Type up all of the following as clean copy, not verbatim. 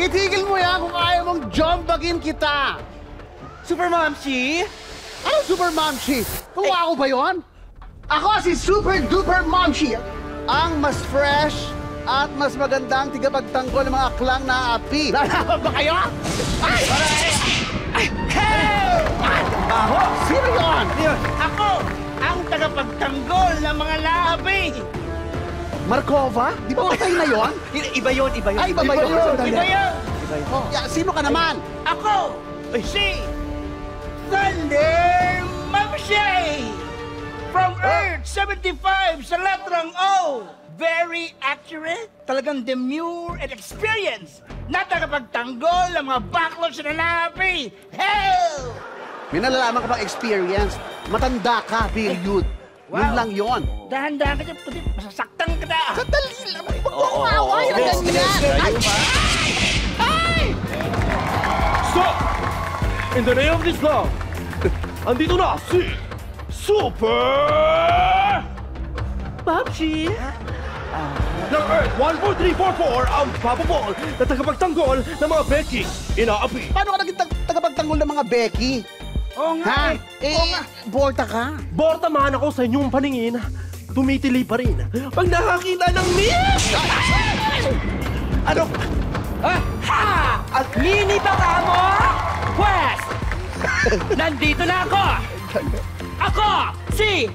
Itigil mo yan kung ayaw mong jombagin kita! Super Momshi? Ano Super Momshi? Kung ako ba yon? Ako si Super Duper Momshi! Ang mas fresh at mas magandang tigapagtanggol ng mga aklang na api. Lalaban ba kayo? Ay! Hey! Baho! Sino yun? Ako! Ang tagapagtanggol ng mga laabi! Markova? Di ba patay na yon? Iba yun, iba yun. Ay, iba ba yun? Iba yun! Oh, sino ka naman? Ako! Si Thunder Mamshay! From Earth 75 sa letrang O! Very accurate, talagang demure and experience na tagapagtanggol ng mga backlogs na nalapi! Hell! May nalalaman ka bang experience? Matanda ka, period. Yun lang yun. Dahan-dahan ka dyan, puti, masasaktan ka na! Sandali lang. Huwag mo away na ganyan. Ay! Ay! Stop! In the name of this law, andito na si Super Babshi! ng Earth 14344 ang papabol na tagapagtanggol ng mga Becky inaapi. Paano ka naging tagapagtanggol ng mga Becky? Oo nga Ha? Borta ka. Borta man ako sa inyong paningin, tumitili pa rin pag nakakita ng miss! Ano? Ha! At mini ba ka mo? Pwes! Nandito na ako! Ako! Si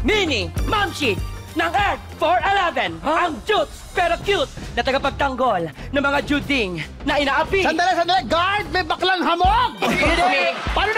Mini Mamshi ng Earth 411! Ang cute pero cute na tagapagtanggol ng mga juding na inaapi! Sandali! Guard! May baklang hamog! Excuse me! Paano